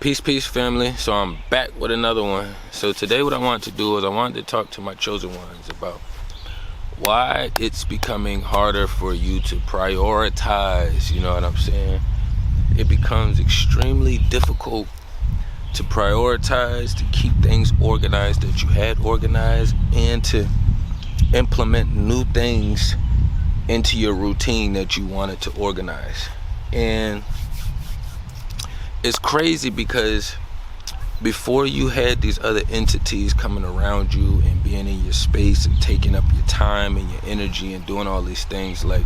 Peace, family. So I'm back with another one. So today what I want to do is I wanted to talk to my chosen ones about why it's becoming harder for you to prioritize, you know what I'm saying? It becomes extremely difficult to prioritize, to keep things organized that you had organized, and to implement new things into your routine that you wanted to organize. And it's crazy because before you had these other entities coming around you and being in your space and taking up your time and your energy and doing all these things, like,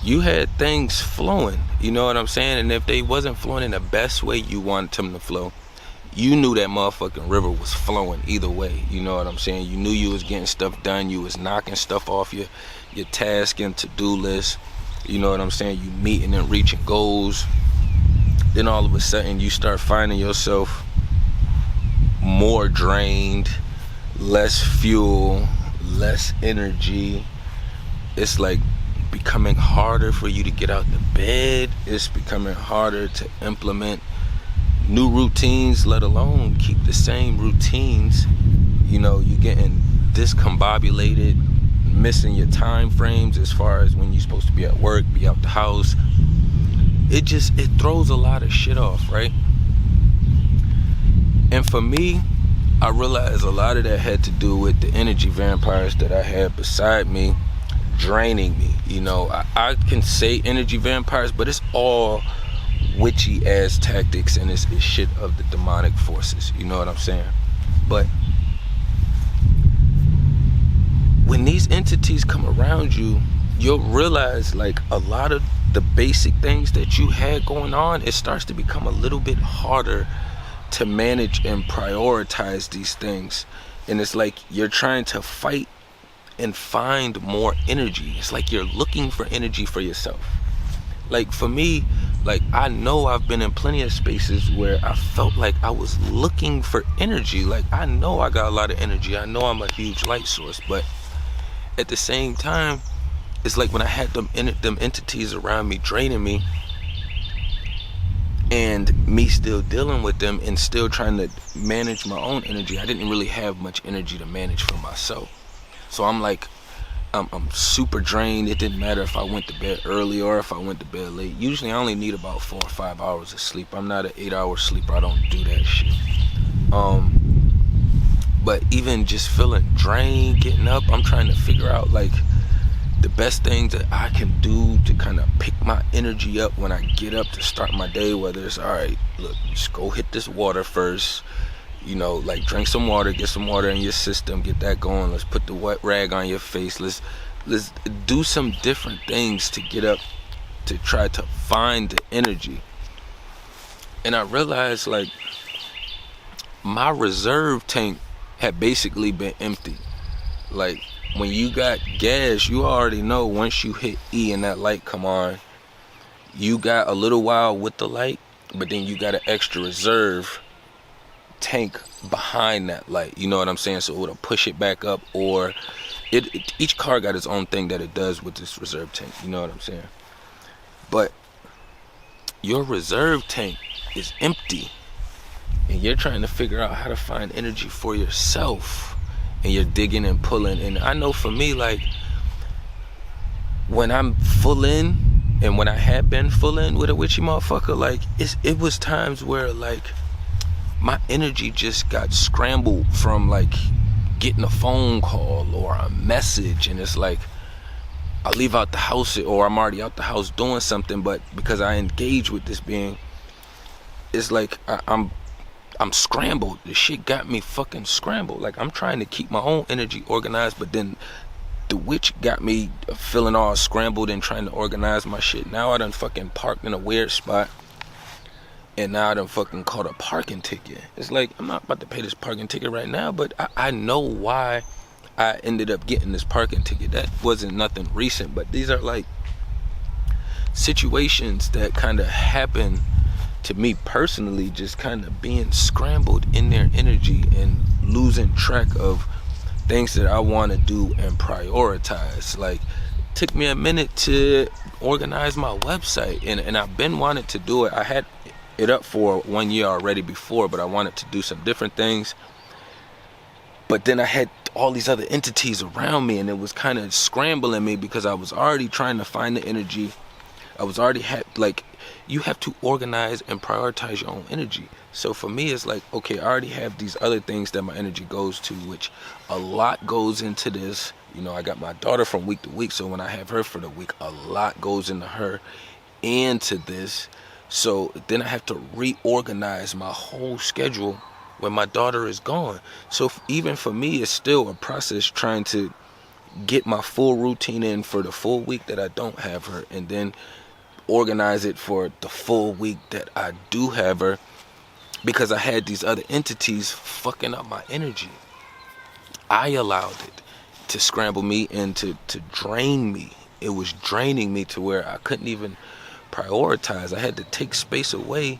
you had things flowing, you know what I'm saying? And if they wasn't flowing in the best way you wanted them to flow, you knew that motherfucking river was flowing either way, you know what I'm saying? You knew you was getting stuff done, you was knocking stuff off your task and to-do list, you know what I'm saying? You meeting and reaching goals. Then all of a sudden you start finding yourself more drained, less fuel, less energy. It's like becoming harder for you to get out the bed. It's becoming harder to implement new routines, let alone keep the same routines. You know, you're getting discombobulated, missing your time frames as far as when you're supposed to be at work, be out the house. It throws a lot of shit off, right? And for me, I realized a lot of that had to do with the energy vampires that I had beside me draining me. You know, I can say energy vampires, but it's all witchy ass tactics, and it's shit of the demonic forces, you know what I'm saying? But when these entities come around you, you'll realize, like, a lot of the basic things that you had going on, it starts to become a little bit harder to manage and prioritize these things. And it's like you're trying to fight and find more energy. It's like you're looking for energy for yourself. Like, for me, like, I know I've been in plenty of spaces where I felt like I was looking for energy. Like, I know I got a lot of energy, I know I'm a huge light source, but at the same time, it's like when I had them entities around me draining me, and me still dealing with them and still trying to manage my own energy, I didn't really have much energy to manage for myself. So I'm like, I'm super drained. It didn't matter if I went to bed early or if I went to bed late. Usually I only need about 4 or 5 hours of sleep. I'm not an 8-hour sleeper. I don't do that shit. But even just feeling drained, getting up, I'm trying to figure out, like, the best things that I can do to kind of pick my energy up when I get up to start my day. Whether it's, all right, look, just go hit this water first, you know, like, drink some water, get some water in your system, get that going. Let's put the wet rag on your face. Let's do some different things to get up, to try to find the energy. And I realized, like, my reserve tank had basically been empty. Like, when you got gas, you already know once you hit E and that light come on, you got a little while with the light, but then you got an extra reserve tank behind that light, you know what I'm saying? So it'll push it back up, or each car got its own thing that it does with this reserve tank, you know what I'm saying? But your reserve tank is empty, and you're trying to figure out how to find energy for yourself, and you're digging and pulling. And I know for me, like, when I'm full in, and when I had been full in with a witchy motherfucker, like, it was times where, like, my energy just got scrambled from, like, getting a phone call or a message, and it's like I leave out the house, or I'm already out the house doing something, but because I engage with this being, it's like I'm scrambled. The shit got me fucking scrambled. Like, I'm trying to keep my own energy organized, but then the witch got me feeling all scrambled and trying to organize my shit. Now I done fucking parked in a weird spot, and now I done fucking caught a parking ticket. It's like, I'm not about to pay this parking ticket right now, but I know why I ended up getting this parking ticket. That wasn't nothing recent, but these are, like, situations that kind of happen to me personally, just kind of being scrambled in their energy and losing track of things that I want to do and prioritize. Like, it took me a minute to organize my website, and I've been wanting to do it. I had it up for 1 year already before, but I wanted to do some different things. But then I had all these other entities around me, and it was kind of scrambling me because I was already trying to find the energy. I was already like, you have to organize and prioritize your own energy. So for me, it's like, okay, I already have these other things that my energy goes to, which a lot goes into this. You know, I got my daughter from week to week, so when I have her for the week, a lot goes into her and to this. So then I have to reorganize my whole schedule when my daughter is gone. So even for me, it's still a process trying to get my full routine in for the full week that I don't have her, and then organize it for the full week that I do have her, because I had these other entities fucking up my energy. I allowed it to scramble me and to drain me. It was draining me to where I couldn't even prioritize. I had to take space away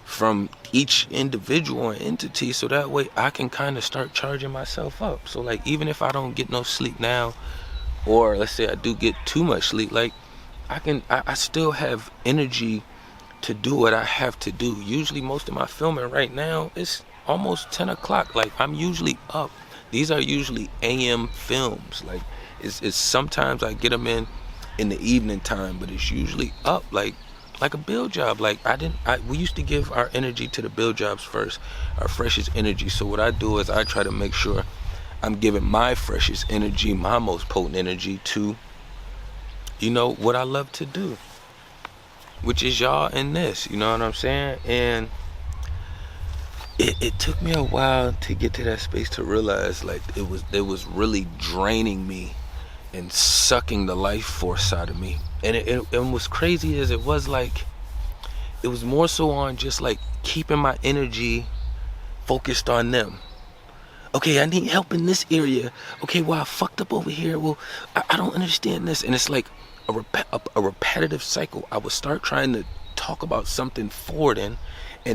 from each individual and entity so that way I can kind of start charging myself up. So like, even if I don't get no sleep now, or let's say I do get too much sleep, like I still have energy to do what I have to do. Usually most of my filming right now is almost 10 o'clock. Like, I'm usually up. These are usually AM films. Like, it's sometimes I get them in the evening time, but it's usually up like a build job. Like, we used to give our energy to the build jobs first, our freshest energy. So what I do is I try to make sure I'm giving my freshest energy, my most potent energy to, you know, what I love to do, which is y'all and this, you know what I'm saying? And it took me a while to get to that space to realize, like, it was really draining me and sucking the life force out of me. And what's crazy is it was more so on just like keeping my energy focused on them. Okay, I need help in this area. Okay, well, I fucked up over here. Well, I don't understand this. And it's like a repetitive cycle. I would start trying to talk about something forward and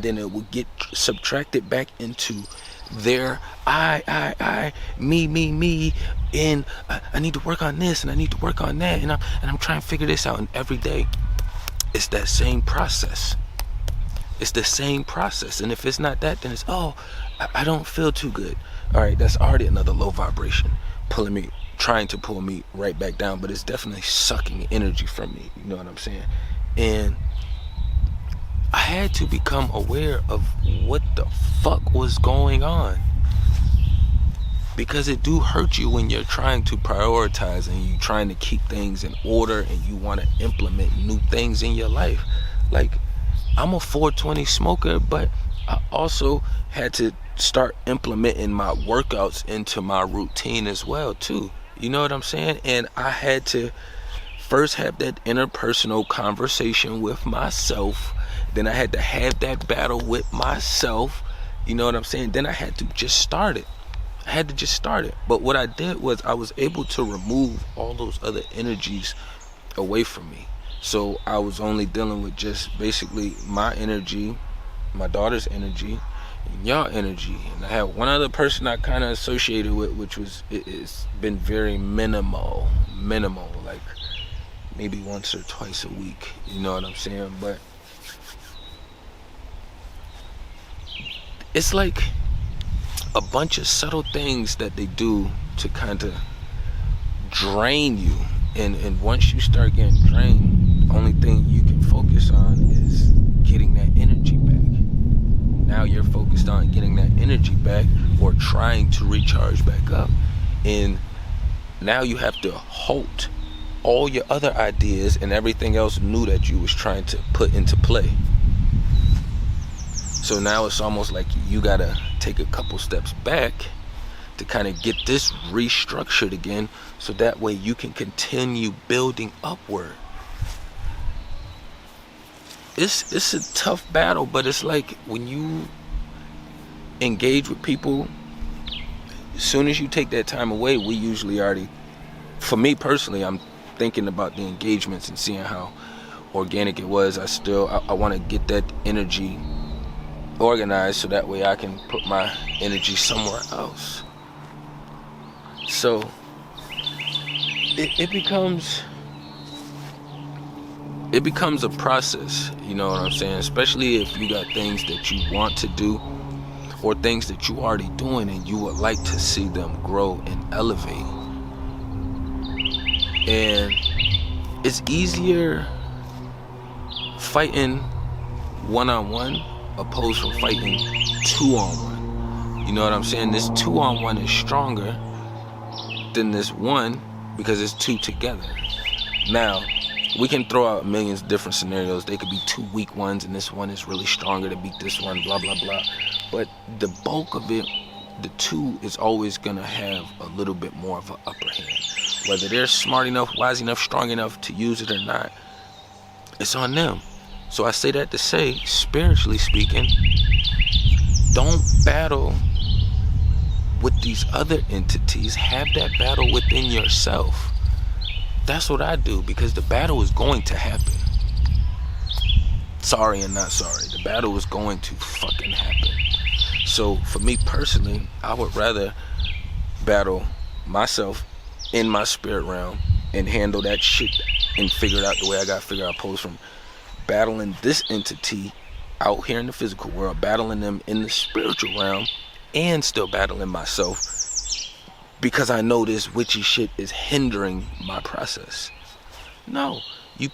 then it would get subtracted back into their I, me, and I need to work on this and I need to work on that, and I'm trying to figure this out. And every day it's that same process. It's the same process. And if it's not that, then it's, I don't feel too good. All right, that's already another low vibration trying to pull me right back down, but it's definitely sucking energy from me. You know what I'm saying? And I had to become aware of what the fuck was going on, because it do hurt you when you're trying to prioritize and you're trying to keep things in order and you want to implement new things in your life. Like, I'm a 420 smoker, but I also had to start implementing my workouts into my routine as well too. You know what I'm saying? And I had to first have that interpersonal conversation with myself. Then I had to have that battle with myself. You know what I'm saying? Then I had to just start it. But what I did was I was able to remove all those other energies away from me. So I was only dealing with just basically my energy, my daughter's energy, and y'all energy. And I had one other person I kind of associated with, which was, it's been very minimal, like maybe once or twice a week. You know what I'm saying? But it's like a bunch of subtle things that they do to kind of drain you. And once you start getting drained, the only thing you can focus on is getting that energy back. Now you're focused on getting that energy back or trying to recharge back up. And now you have to halt all your other ideas and everything else new that you was trying to put into play. So now it's almost like you gotta take a couple steps back to kind of get this restructured again, so that way you can continue building upward. It's a tough battle, but it's like when you engage with people, as soon as you take that time away, we usually already, for me personally, I'm thinking about the engagements and seeing how organic it was. I want to get that energy organized so that way I can put my energy somewhere else. So it becomes, it becomes a process, you know what I'm saying? Especially if you got things that you want to do or things that you already doing and you would like to see them grow and elevate. And it's easier fighting one-on-one opposed to fighting two-on-one. You know what I'm saying? This two-on-one is stronger than this one because it's two together. Now, we can throw out millions of different scenarios. They could be two weak ones and this one is really stronger to beat this one, blah, blah, blah. But the bulk of it, the two is always gonna have a little bit more of an upper hand. Whether they're smart enough, wise enough, strong enough to use it or not, it's on them. So I say that to say, spiritually speaking, don't battle with these other entities. Have that battle within yourself. That's what I do, because the battle is going to happen. Sorry and not sorry. The battle is going to fucking happen. So for me personally, I would rather battle myself in my spirit realm and handle that shit and figure it out the way I got to figure out, opposed from battling this entity out here in the physical world, battling them in the spiritual realm, and still battling myself because I know this witchy shit is hindering my process. No, you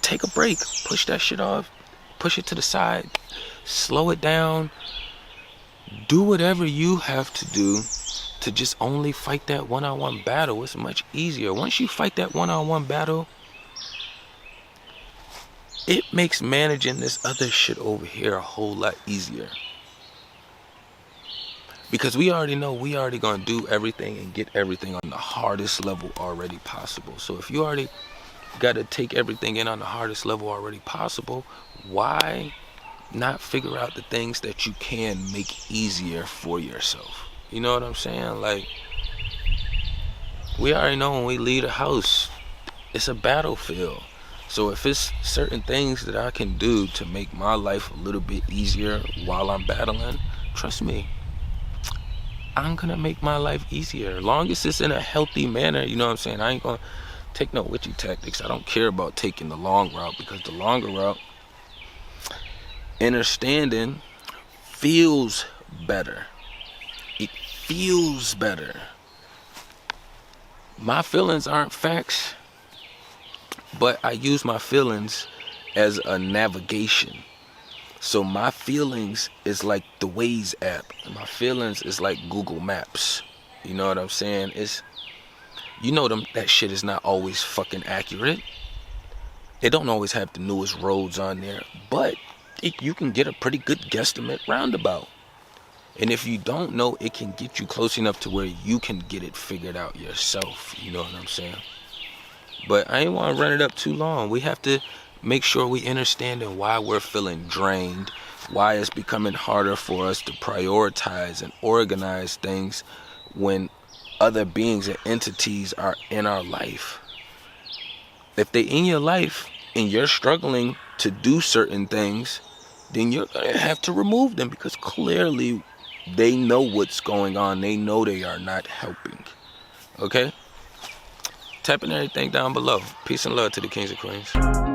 take a break, push that shit off, push it to the side, slow it down, do whatever you have to do to just only fight that one-on-one battle. It's much easier. Once you fight that one-on-one battle, it makes managing this other shit over here a whole lot easier. Because we already know we already gonna do everything and get everything on the hardest level already possible. So if you already gotta take everything in on the hardest level already possible, why not figure out the things that you can make easier for yourself? You know what I'm saying? Like, we already know when we leave the house, it's a battlefield. So if it's certain things that I can do to make my life a little bit easier while I'm battling, trust me, I'm gonna make my life easier. As long as it's in a healthy manner, you know what I'm saying? I ain't gonna take no witchy tactics. I don't care about taking the long route, because the longer route, understanding, feels better. It feels better. My feelings aren't facts, but I use my feelings as a navigation. So my feelings is like the Waze app. My feelings is like Google Maps. You know what I'm saying? It's, you know, that shit is not always fucking accurate. It don't always have the newest roads on there, but you can get a pretty good guesstimate roundabout. And if you don't know, it can get you close enough to where you can get it figured out yourself. You know what I'm saying? But I ain't want to run it up too long. We have to make sure we understand why we're feeling drained, why it's becoming harder for us to prioritize and organize things when other beings and entities are in our life. If they're in your life and you're struggling to do certain things, then you're going to have to remove them, because clearly they know what's going on. They know they are not helping. Okay? Tapping everything down below. Peace and love to the kings and queens.